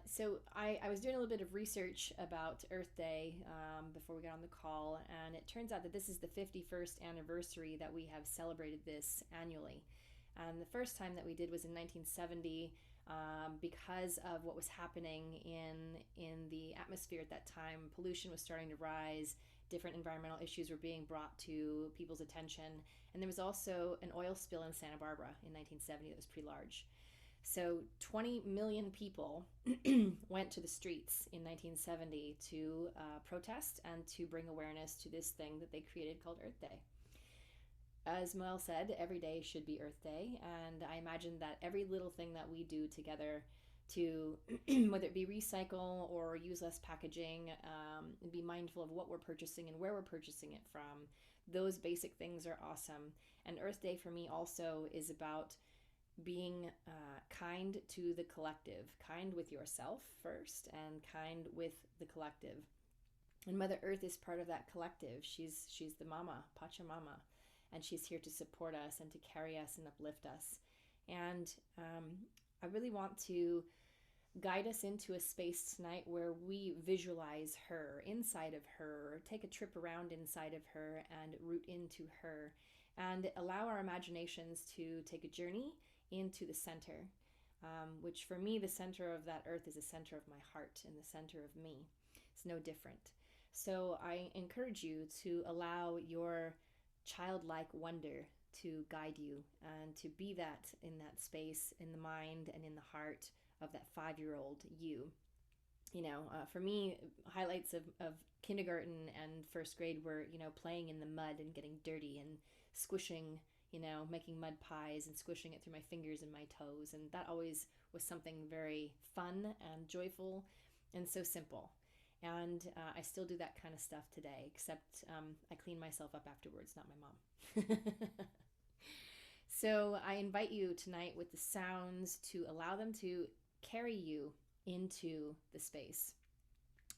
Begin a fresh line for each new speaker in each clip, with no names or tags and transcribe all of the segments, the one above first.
So I was doing a little bit of research about Earth Day before we got on the call, and it turns out that this is the 51st anniversary that we have celebrated this annually. And the first time that we did was in 1970, because of what was happening in the atmosphere at that time. Pollution was starting to rise. Different environmental issues were being brought to people's attention, and there was also an oil spill in Santa Barbara in 1970 that was pretty large. So 20 million people went to the streets in 1970 to protest and to bring awareness to this thing that they created called Earth Day. As Moel said, every day should be Earth Day, and I imagine that every little thing that we do together to, whether it be recycle or use less packaging, and be mindful of what we're purchasing and where we're purchasing it from, those basic things are awesome. And Earth Day for me also is about being kind to the collective, kind with yourself first, and kind with the collective. And Mother Earth is part of that collective. She's the mama, Pachamama, and she's here to support us and to carry us and uplift us. And I really want to guide us into a space tonight where we visualize her, inside of her, take a trip around inside of her and root into her, and allow our imaginations to take a journey into the center, which for me, the center of that earth is the center of my heart and the center of me. It's no different. So I encourage you to allow your childlike wonder to guide you and to be that in that space, in the mind and in the heart of that 5-year-old you. For me, highlights of kindergarten and first grade were, playing in the mud and getting dirty and squishing, making mud pies and squishing it through my fingers and my toes. And that always was something very fun and joyful and so simple. And I still do that kind of stuff today, except I clean myself up afterwards, not my mom. So I invite you tonight with the sounds to allow them to carry you into the space,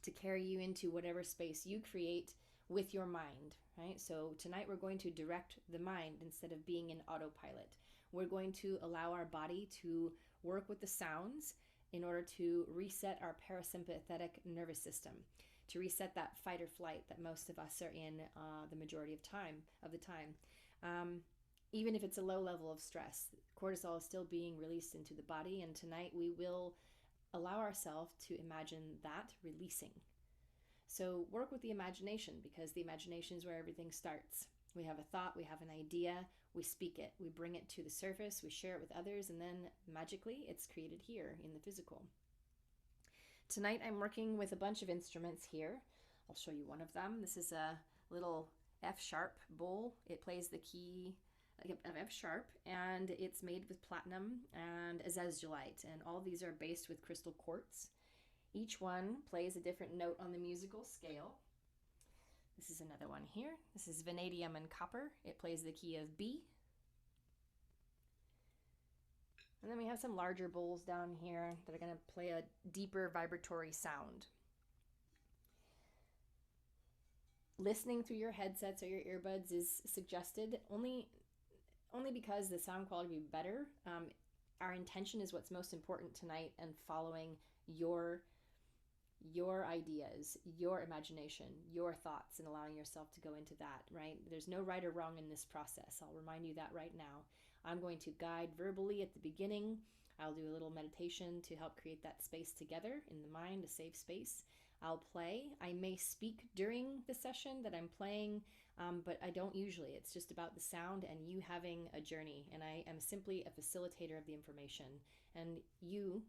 to carry you into whatever space you create with your mind, right? So tonight we're going to direct the mind instead of being in autopilot. We're going to allow our body to work with the sounds in order to reset our parasympathetic nervous system, to reset that fight or flight that most of us are in the majority of the time. Even if it's a low level of stress, cortisol is still being released into the body, and tonight we will allow ourselves to imagine that releasing. So work with the imagination, because the imagination is where everything starts. We have a thought, we have an idea, we speak it, we bring it to the surface, we share it with others, and then magically it's created here in the physical. Tonight I'm working with a bunch of instruments here. I'll show you one of them. This is a little F sharp bowl. It plays the key of F sharp, and it's made with platinum and azeztulite, and all these are based with crystal quartz. Each one plays a different note on the musical scale. This is another one here. This is vanadium and copper. It plays the key of B. And then we have some larger bowls down here that are going to play a deeper vibratory sound. Listening through your headsets or your earbuds is suggested only because the sound quality will be better. Our intention is what's most important tonight, and following your ideas, your imagination, your thoughts, and allowing yourself to go into that, right? There's no right or wrong in this process. I'll remind you that right now. I'm going to guide verbally at the beginning. I'll do a little meditation to help create that space together in the mind, a safe space. I'll play. I may speak during the session that I'm playing, but I don't usually. It's just about the sound and you having a journey, and I am simply a facilitator of the information, and you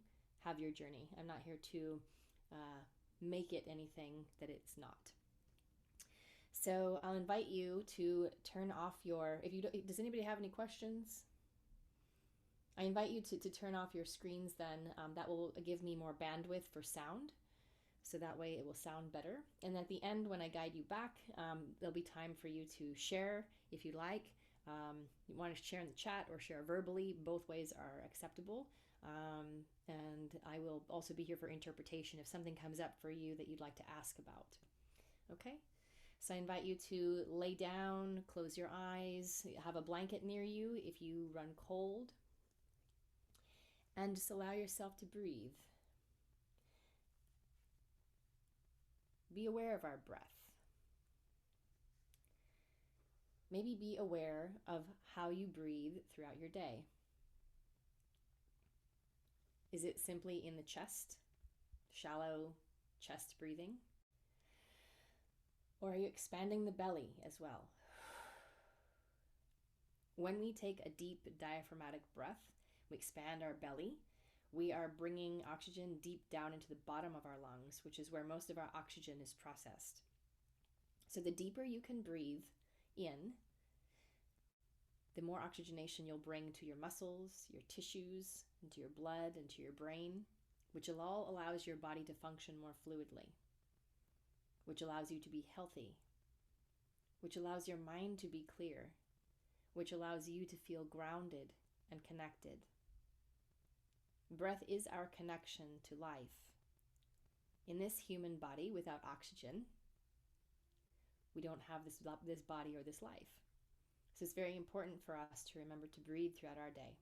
have your journey. I'm not here to make it anything that it's not. So I'll invite you to turn off your, does anybody have any questions? I invite you to turn off your screens then. That will give me more bandwidth for sound. So that way it will sound better. And at the end, when I guide you back, there'll be time for you to share if you like. You want to share in the chat or share verbally. Both ways are acceptable. And I will also be here for interpretation if something comes up for you that you'd like to ask about. Okay? So I invite you to lay down, close your eyes, have a blanket near you if you run cold, and just allow yourself to breathe. be aware of our breath. Maybe be aware of how you breathe throughout your day. Is it simply in the chest, shallow chest breathing? Or are you expanding the belly as well? When we take a deep diaphragmatic breath, we expand our belly. We are bringing oxygen deep down into the bottom of our lungs, which is where most of our oxygen is processed. So the deeper you can breathe in, the more oxygenation you'll bring to your muscles, your tissues, into your blood, into your brain, which all allows your body to function more fluidly, which allows you to be healthy, which allows your mind to be clear, which allows you to feel grounded and connected. Breath is our connection to life. In this human body, without oxygen, we don't have this body or this life. So it's very important for us to remember to breathe throughout our day.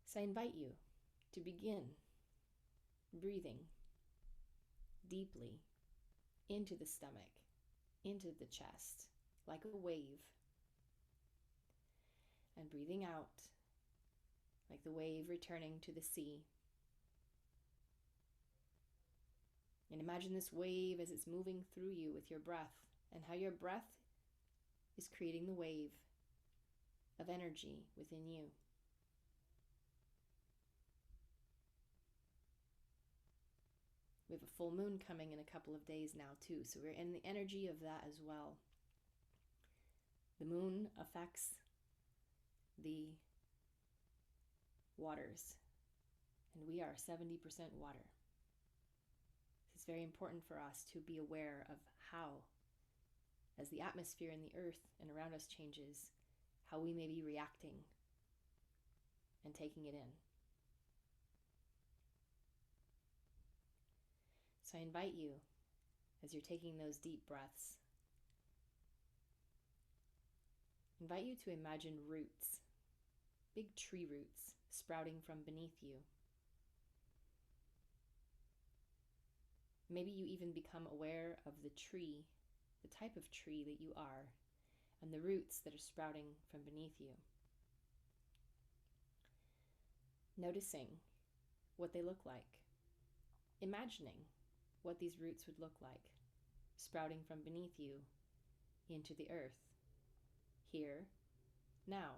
So I invite you to begin breathing deeply into the stomach, into the chest, like a wave, and breathing out like the wave returning to the sea. And imagine this wave as it's moving through you with your breath, and how your breath is creating the wave of energy within you. We have a full moon coming in a couple of days now too, so we're in the energy of that as well. The moon affects the waters, and we are 70% water. It's very important for us to be aware of how, as the atmosphere in the earth and around us changes, how we may be reacting and taking it in. So I invite you, as you're taking those deep breaths, invite you to imagine roots, big tree roots sprouting from beneath you. Maybe you even become aware of the tree, the type of tree that you are, and the roots that are sprouting from beneath you. Noticing what they look like. Imagining what these roots would look like, sprouting from beneath you into the earth, here, now.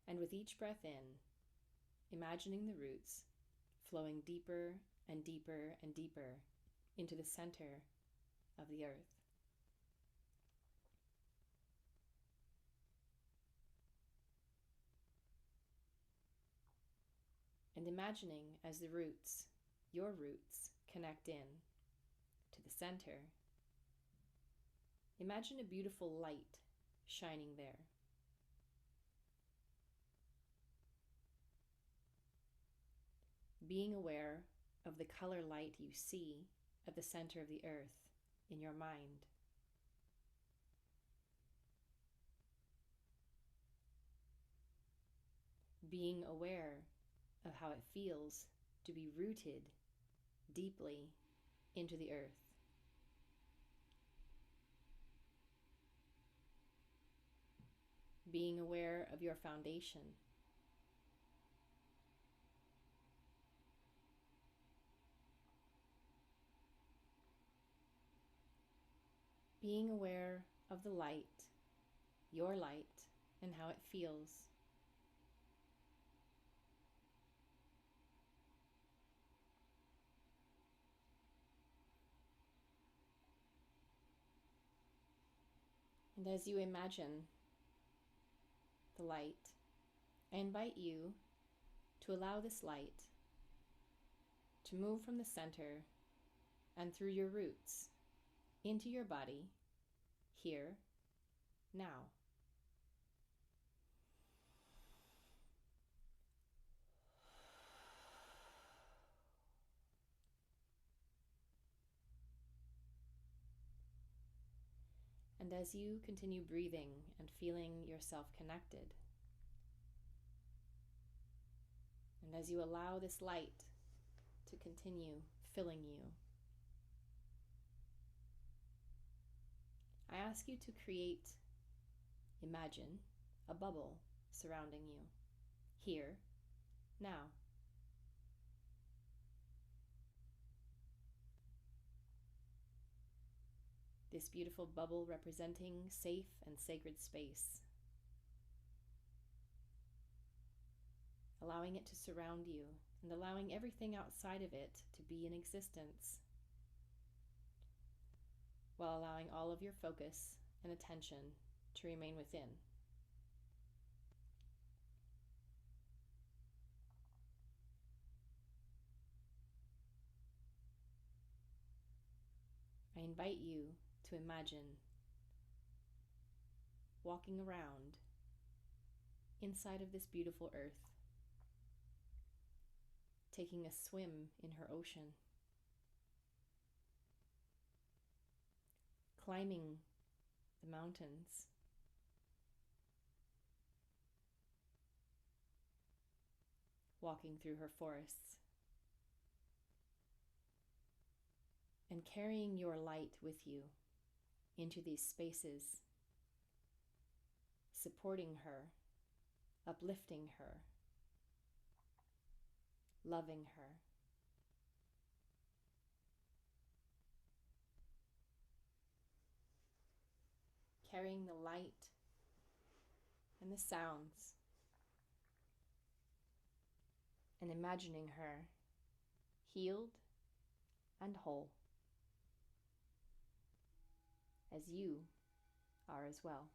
And with each breath in, imagining the roots flowing deeper and deeper and deeper into the center of the earth. And imagining as the roots, your roots, connect in to the center, imagine a beautiful light shining there. Being aware of the color light you see at the center of the earth in your mind. Being aware of how it feels to be rooted deeply into the earth. Being aware of your foundation. Being aware of the light, your light, and how it feels. And as you imagine the light, I invite you to allow this light to move from the center and through your roots into your body, here, now. And as you continue breathing and feeling yourself connected, and as you allow this light to continue filling you, I ask you to imagine a bubble surrounding you, here, now. This beautiful bubble representing safe and sacred space, allowing it to surround you and allowing everything outside of it to be in existence, while allowing all of your focus and attention to remain within. I invite you to imagine walking around inside of this beautiful earth, taking a swim in her ocean, climbing the mountains, walking through her forests, and carrying your light with you into these spaces, supporting her, uplifting her, loving her. Carrying the light and the sounds, and imagining her healed and whole, as you are as well.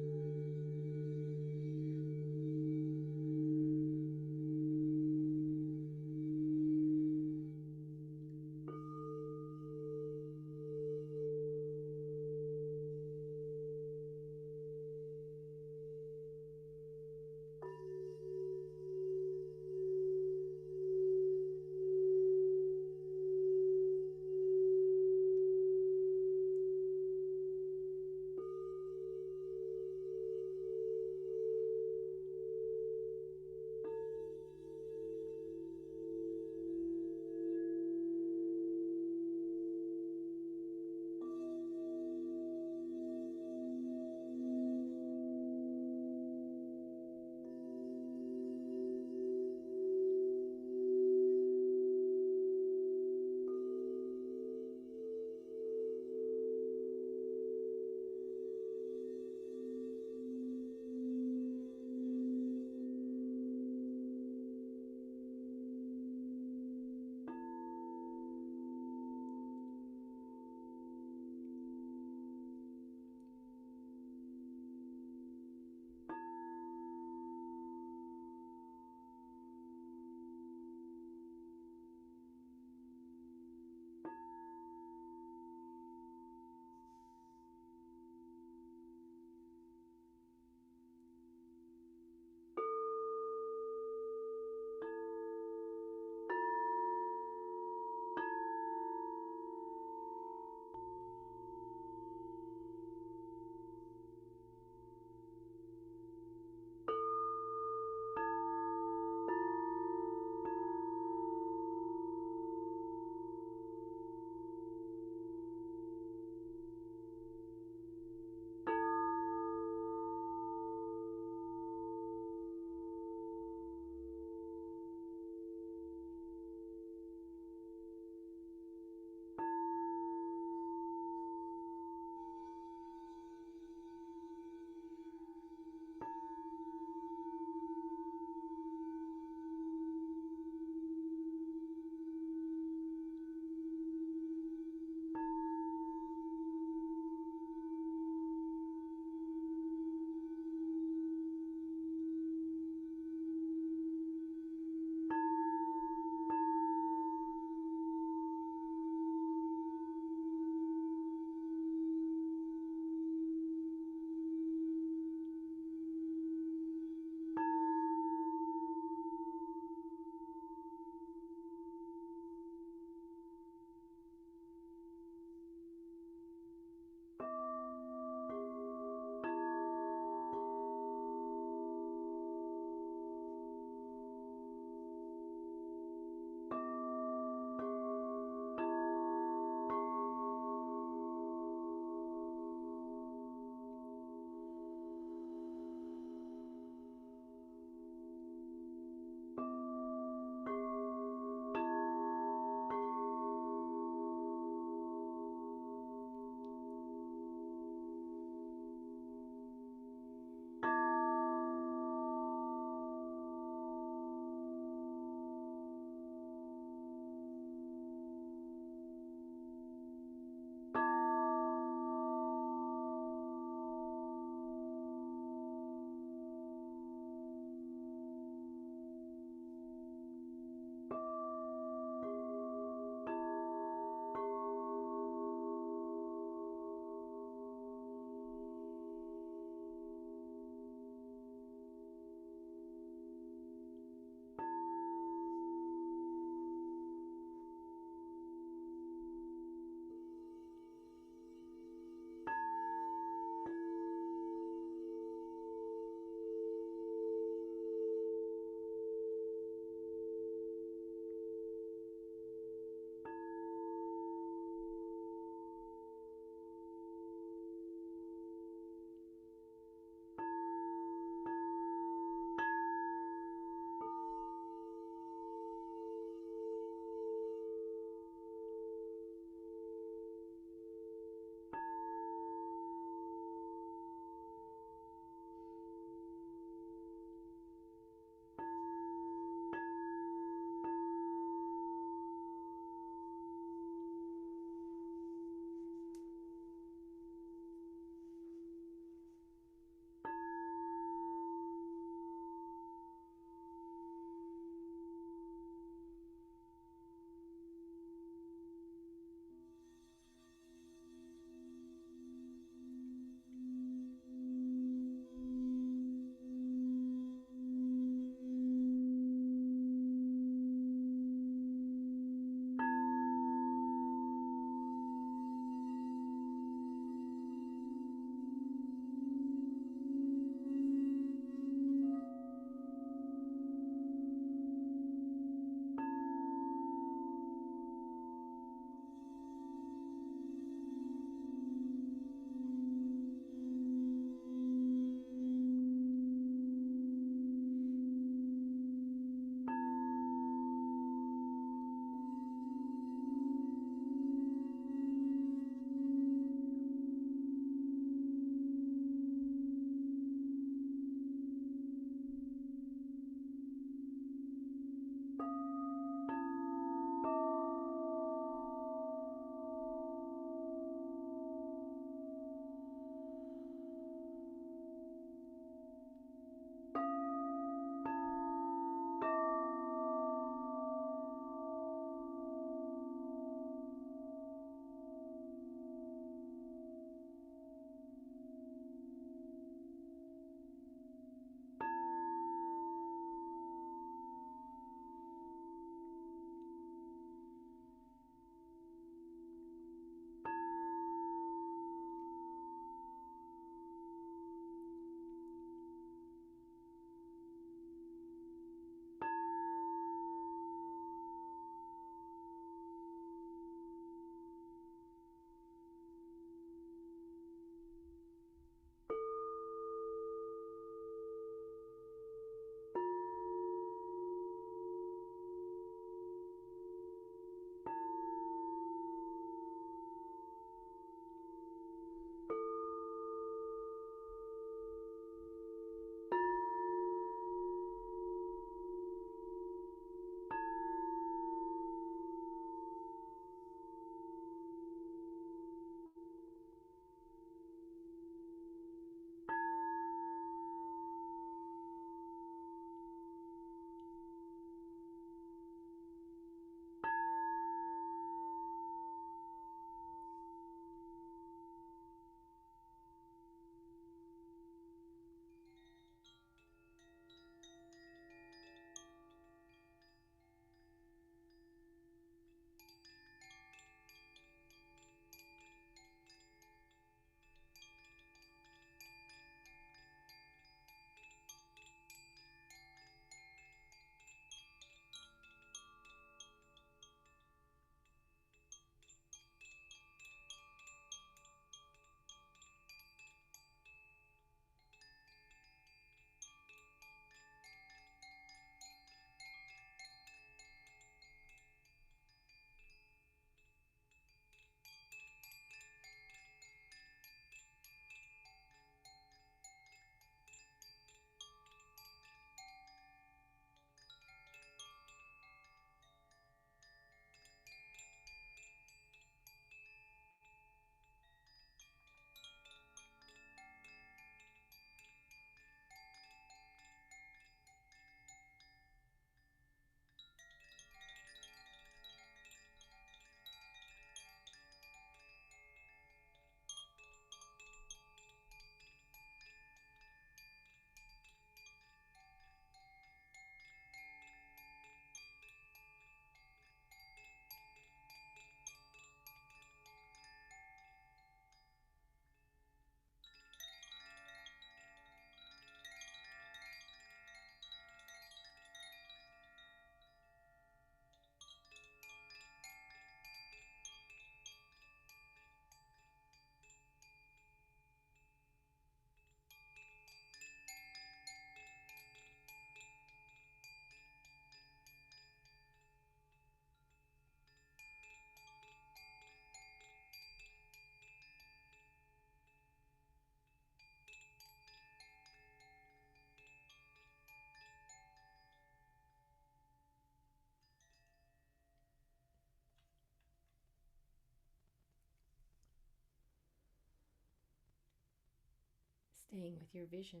Staying with your vision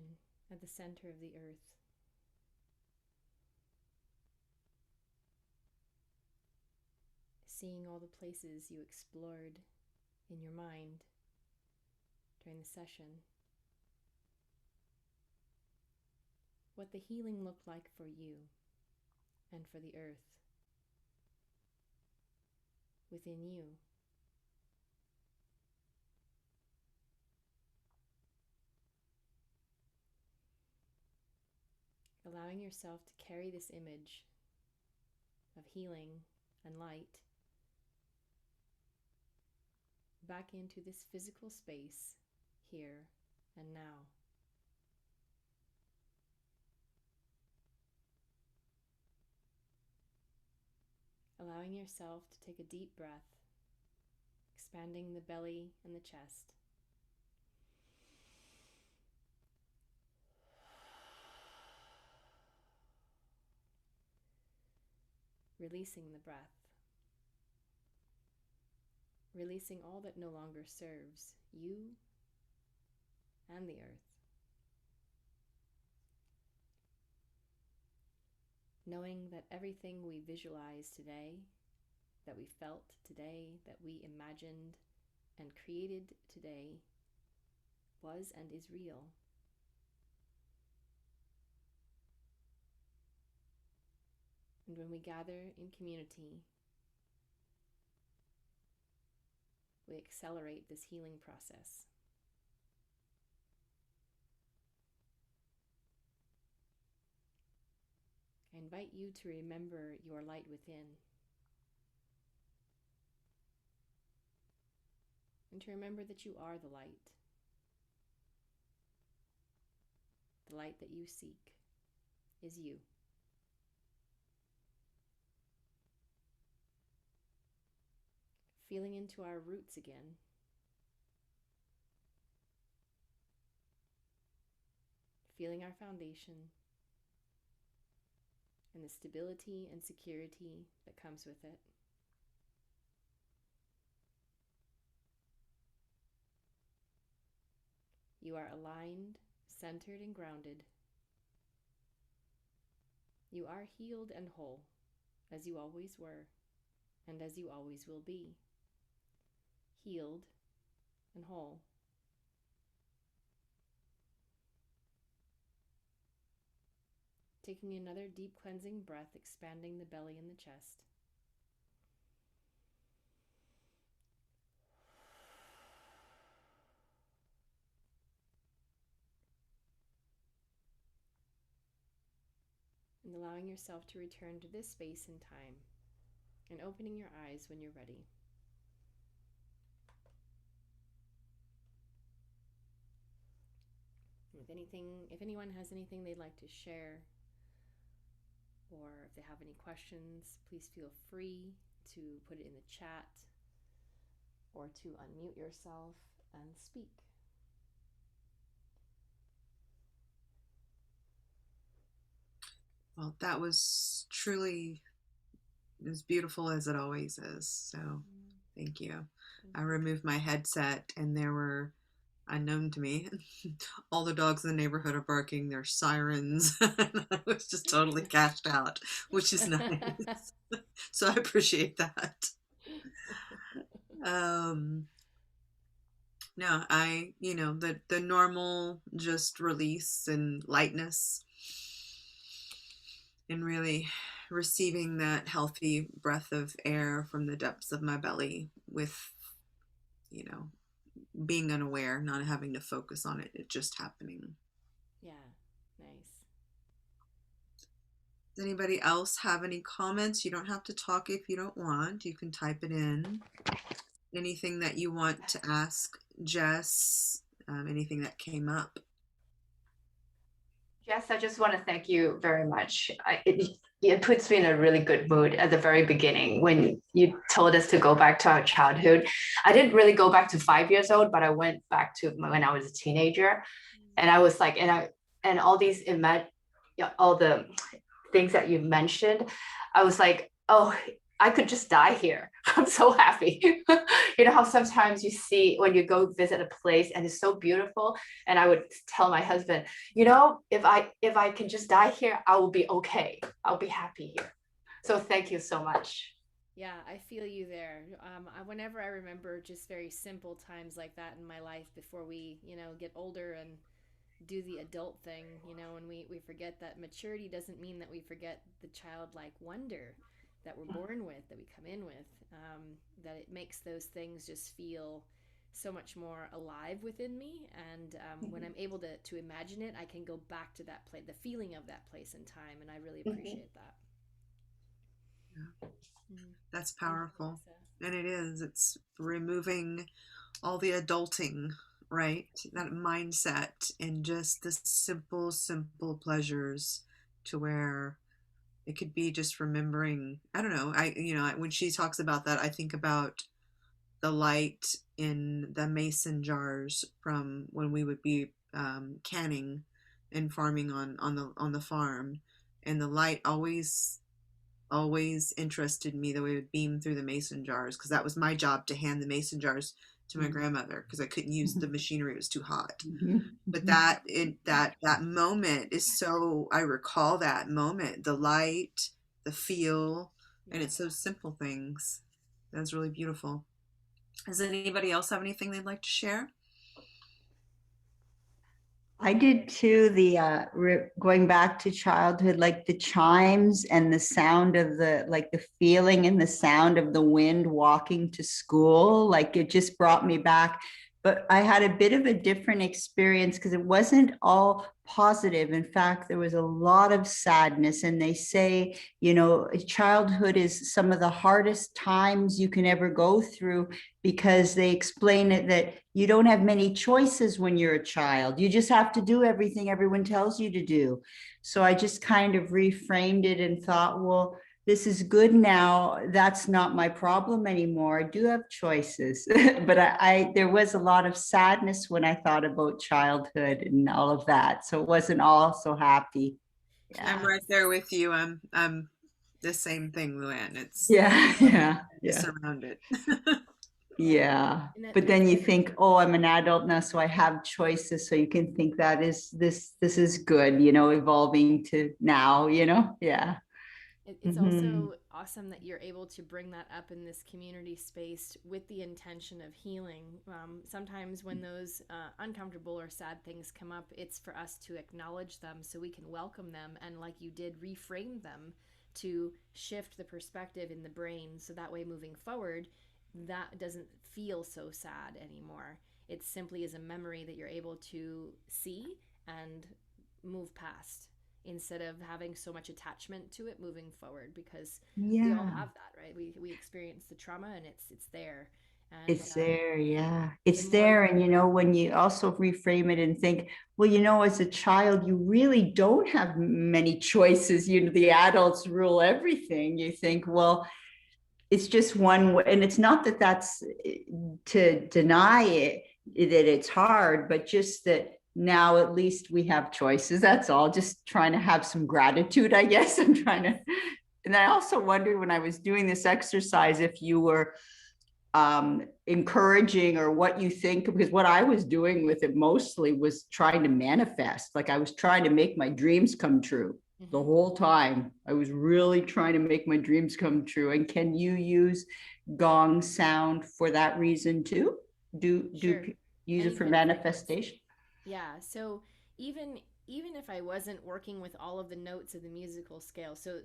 at the center of the earth. Seeing all the places you explored in your mind during the session. What the healing looked like for you and for the earth within you. Allowing yourself to carry this image of healing and light back into this physical space here and now. Allowing yourself to take a deep breath, expanding the belly and the chest. Releasing the breath. Releasing all that no longer serves you and the earth. Knowing that everything we visualized today, that we felt today, that we imagined and created today was and is real. And when we gather in community, we accelerate this healing process. I invite you to remember your light within, and to remember that you are the light that you seek is you. Feeling into our roots again. Feeling our foundation and the stability and security that comes with it. You are aligned, centered, and grounded. You are healed and whole, as you always were, and as you always will be. Healed and whole. Taking another deep cleansing breath, expanding the belly and the chest. And allowing yourself to return to this space and time, and opening your eyes when you're ready. If anyone has anything they'd like to share, or if they have any questions, please feel free to put it in the chat or to unmute yourself and speak.
Well, that was truly as beautiful as it always is. So thank you. I removed my headset and there were, unknown to me, all the dogs in the neighborhood are barking, there's sirens. I was just totally cashed out, which is nice. So I appreciate that. No, the normal just release and lightness, and really receiving that healthy breath of air from the depths of my belly with, being unaware, not having to focus on it just happening.
Yeah, nice.
Does anybody else have any comments? You don't have to talk if you don't want. You can type it in. Anything that you want to ask Jess? Anything that came up?
Jess, I just want to thank you very much. It puts me in a really good mood at the very beginning when you told us to go back to our childhood. I didn't really go back to 5 years old, but I went back to when I was a teenager, and I was like, and all the things that you mentioned, I was like, oh, I could just die here. I'm so happy. You know how sometimes you see when you go visit a place and it's so beautiful, and I would tell my husband, you know, if I can just die here, I will be okay. I'll be happy here. So thank you so much.
Yeah, I feel you there. Whenever I remember just very simple times like that in my life before we, get older and do the adult thing, and we forget that maturity doesn't mean that we forget the childlike wonder that we're born with, that we come in with, that it makes those things just feel so much more alive within me. And when I'm able to imagine it, I can go back to that place, the feeling of that place in time. And I really appreciate that.
Yeah.
Mm.
That's
Thank you,
powerful.
Melissa.
And it is. It's removing all the adulting, right? That mindset and just the simple, simple pleasures to where it could be just remembering. I don't know. When she talks about that, I think about the light in the mason jars from when we would be canning and farming on the farm, and the light always interested me the way it would beam through the mason jars, because that was my job, to hand the mason jars to my grandmother, because I couldn't use the machinery, it was too hot. But that moment is so, I recall that moment, the light, the feel, and it's those simple things. That's really beautiful. Does anybody else have anything they'd like to share?
I did too. Going back to childhood, like the chimes and the sound of the feeling and the sound of the wind walking to school, like it just brought me back. But I had a bit of a different experience because it wasn't all positive. In fact, there was a lot of sadness. And they say, childhood is some of the hardest times you can ever go through, because they explain it that you don't have many choices when you're a child. You just have to do everything everyone tells you to do. So I just kind of reframed it and thought, well, this is good now. That's not my problem anymore. I do have choices. But there was a lot of sadness when I thought about childhood and all of that. So it wasn't all so happy.
Yeah. I'm right there with you. I'm the same thing, Luann. It's
yeah.
around it.
Yeah. But then you think, oh, I'm an adult now, so I have choices. So you can think that this is good, evolving to now, yeah.
It's also awesome that you're able to bring that up in this community space with the intention of healing. Sometimes when those uncomfortable or sad things come up, it's for us to acknowledge them so we can welcome them, and like you did, reframe them to shift the perspective in the brain, so that way moving forward, that doesn't feel so sad anymore. It simply is a memory that you're able to see and move past, instead of having so much attachment to it moving forward, because we all have that, right? We experience the trauma, and it's there. And
it's there, it's there. And when you also reframe it and think, well, as a child, you really don't have many choices. The adults rule everything. You think, well, it's just one way. And it's not that that's to deny it, that it's hard, but just that now at least we have choices. That's all. Just trying to have some gratitude, I guess. I'm trying to. And I also wondered when I was doing this exercise if you were encouraging, or what you think, because what I was doing with it mostly was trying to manifest. Like I was trying to make my dreams come true. The whole time I was really trying to make my dreams come true. And can you use gong sound for that reason too? Do use it for manifestation?
Yeah. So even if I wasn't working with all of the notes of the musical scale, so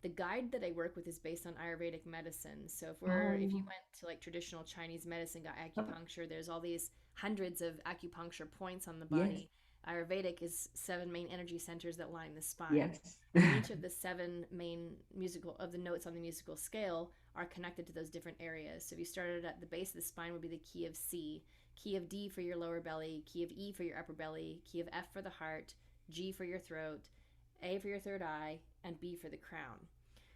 the guide that I work with is based on Ayurvedic medicine. So if you went to like traditional Chinese medicine, got acupuncture, there's all these hundreds of acupuncture points on the body. Yes. Ayurvedic is 7 main energy centers that line the spine.
Yes.
And each of the 7 main the notes on the musical scale are connected to those different areas. So if you started at the base of the spine, would be the key of C, key of D for your lower belly, key of E for your upper belly, key of F for the heart, G for your throat, A for your third eye, and B for the crown.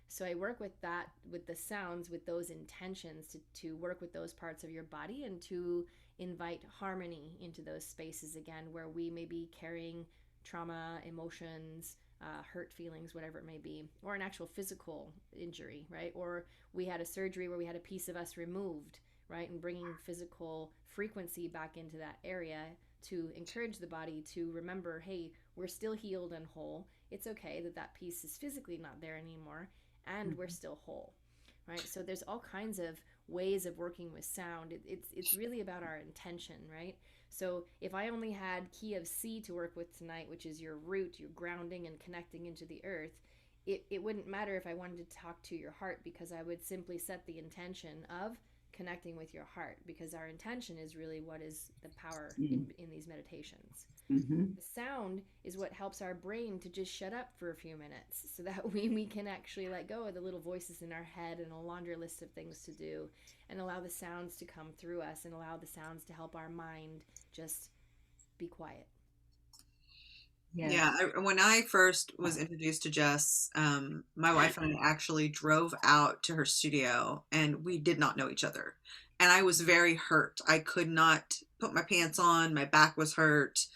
So I work with that, with the sounds, with those intentions to work with those parts of your body, and to invite harmony into those spaces again, where we may be carrying trauma, emotions, hurt feelings, whatever it may be, or an actual physical injury, right? Or we had a surgery where we had a piece of us removed, right? And bringing physical frequency back into that area to encourage the body to remember, hey, we're still healed and whole. It's okay that that piece is physically not there anymore, and we're still whole, right? So there's all kinds of ways of working with sound. It's really about our intention, right? So if I only had key of C to work with tonight, which is your root, your grounding and connecting into the earth, it wouldn't matter if I wanted to talk to your heart, because I would simply set the intention of connecting with your heart, because our intention is really what is the power in these meditations.
Mm-hmm.
The sound is what helps our brain to just shut up for a few minutes, so that we can actually let go of the little voices in our head and a laundry list of things to do, and allow the sounds to come through us, and allow the sounds to help our mind just be quiet.
Yes.
Yeah, when I first was introduced to Jess, my wife and I actually drove out to her studio, and we did not know each other. And I was very hurt. I could not put my pants on. My back was hurt.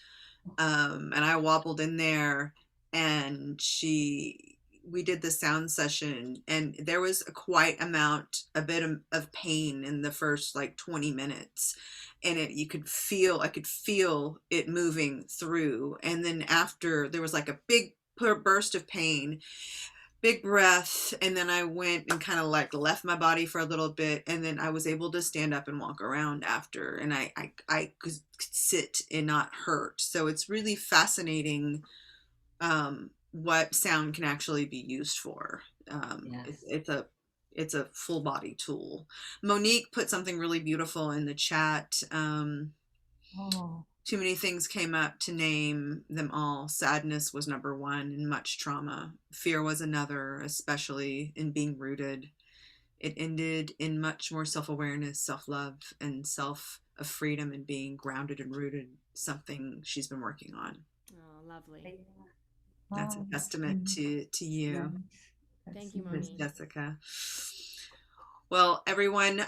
And I wobbled in there, and we did the sound session, and there was a bit of pain in the first like 20 minutes. And I could feel it moving through. And then after, there was like a big burst of pain, big breath. And then I went and kind of like left my body for a little bit. And then I was able to stand up and walk around after. And I could sit and not hurt. So it's really fascinating what sound can actually be used for.
Yes.
It's a full body tool. Monique put something really beautiful in the chat. Too many things came up to name them all. Sadness was number one, and much trauma. Fear was another, especially in being rooted. It ended in much more self-awareness, self-love, and of freedom, and being grounded and rooted, something she's been working on.
Oh, lovely.
That's a testament to you.
Thank you,
Miss
Monique.
Jessica. Well, everyone,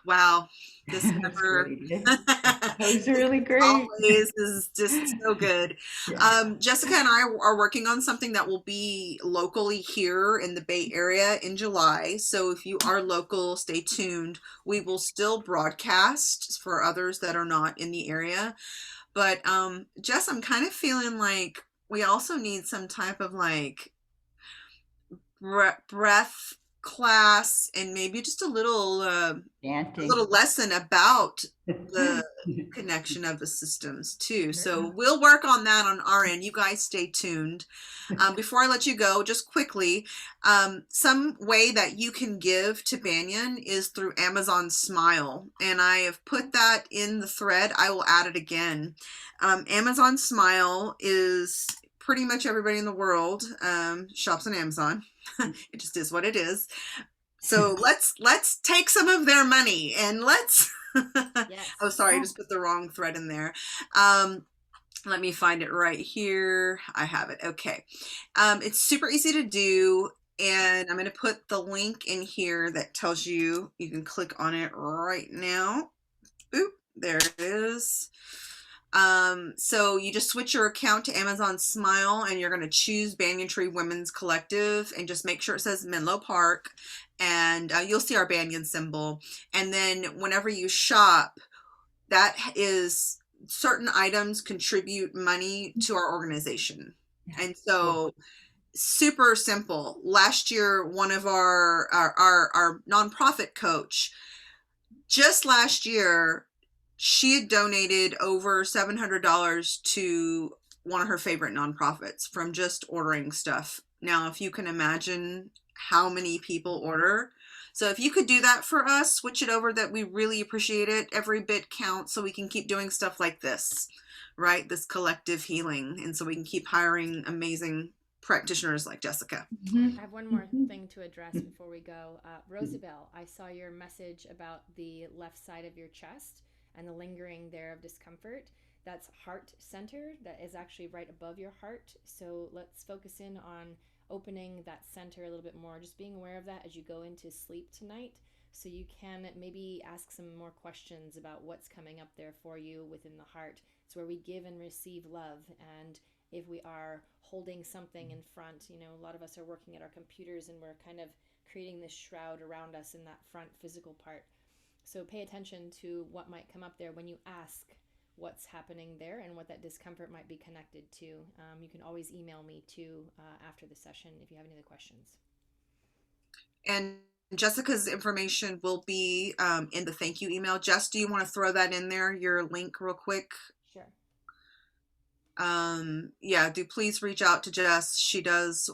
wow, this never.
That was really great.
Always is just so good.
Yeah.
Jessica and I are working on something that will be locally here in the Bay Area in July. So if you are local, stay tuned. We will still broadcast for others that are not in the area. But Jess, I'm kind of feeling like we also need some type of like breath class, and maybe just a little lesson about the connection of the systems too. So we'll work on that on our end. You guys stay tuned. Before I let you go, just quickly, some way that you can give to Banyan is through Amazon Smile, and I have put that in the thread. I will add it again. Amazon Smile is pretty much everybody in the world shops on Amazon. It just is what it is. So let's take some of their money and let's. Yes. Oh, sorry, I just put the wrong thread in there. Let me find it right here. I have it. Okay. It's super easy to do, and I'm going to put the link in here that tells you can click on it right now. Oop, there it is. So you just switch your account to Amazon Smile, and you're going to choose Banyan Tree Women's Collective, and just make sure it says Menlo Park, and you'll see our Banyan symbol. And then whenever you shop, that is certain items contribute money to our organization. And so super simple. Last year, one of our nonprofit coach, just last year, she had donated over $700 to one of her favorite nonprofits from just ordering stuff. Now, if you can imagine how many people order. So if you could do that for us, switch it over, that we really appreciate it. Every bit counts, so we can keep doing stuff like this, right? This collective healing. And so we can keep hiring amazing practitioners like Jessica.
I have one more thing to address before we go. Rosabelle, I saw your message about the left side of your chest and the lingering there of discomfort. That's heart center. That is actually right above your heart. So let's focus in on opening that center a little bit more, just being aware of that as you go into sleep tonight, so you can maybe ask some more questions about what's coming up there for you within the heart. It's where we give and receive love, and if we are holding something in front. A lot of us are working at our computers and we're kind of creating this shroud around us in that front physical part. So pay attention to what might come up there when you ask what's happening there and what that discomfort might be connected to. You can always email me too after the session if you have any other questions.
And Jessica's information will be in the thank you email. Jess, do you want to throw that in there, your link, real quick?
Sure.
Yeah, do please reach out to Jess. She does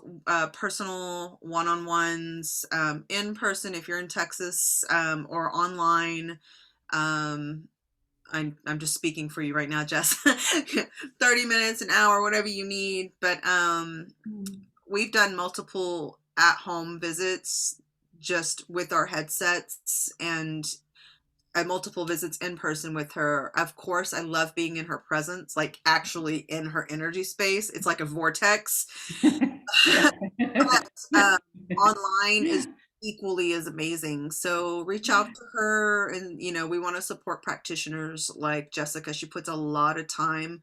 personal one-on-ones in person if you're in Texas, or online. I'm just speaking for you right now, Jess. 30 minutes, an hour, whatever you need. But we've done multiple at-home visits just with our headsets, and multiple visits in person with her. Of course, I love being in her presence, like actually in her energy space. It's like a vortex. But online is equally as amazing. So reach out to her, and we want to support practitioners like Jessica. She puts a lot of time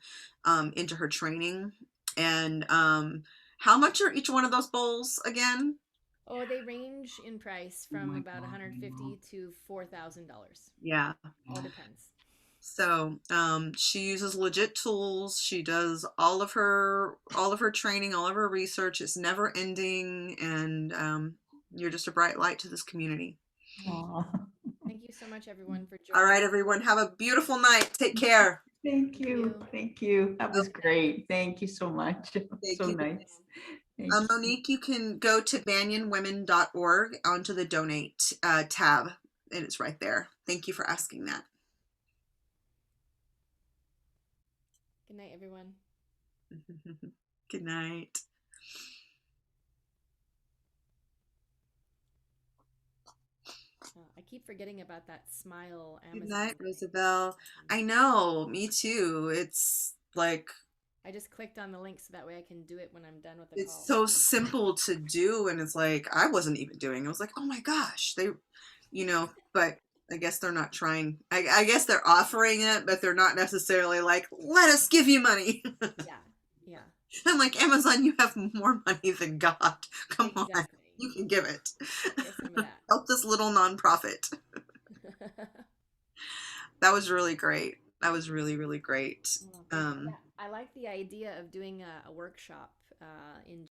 into her training. And how much are each one of those bowls again?
Oh, they range in price from about $150 to $4,000.
Yeah.
All depends.
So she uses legit tools. She does all of her training, all of her research. It's never ending, and you're just a bright light to this community.
Aw.
Thank you so much, everyone, for joining.
All right, everyone, have a beautiful night. Take care.
Thank you. Thank you. That was great. Thank you so much.
Thank
So
you.
nice. Thank you.
Monique, you can go to banyanwomen.org onto the donate tab, and it's right there. Thank you for asking that.
Good night, everyone.
Good night.
I keep forgetting about that smile Amazon.
Good night, Rosabelle. I know, me too. It's like,
I just clicked on the link so that way I can do it when I'm done with the call.
it's so simple to do, and it's like I wasn't even doing it. I was like, oh my gosh, they, but I guess they're not trying. I guess they're offering it, but they're not necessarily like, let us give you money.
Yeah.
I'm like, Amazon, you have more money than God. Come on,
Exactly.
you can give it.
Here's some of that.
Help this little nonprofit. That was really great. That was really, really great.
I like the idea of doing a workshop in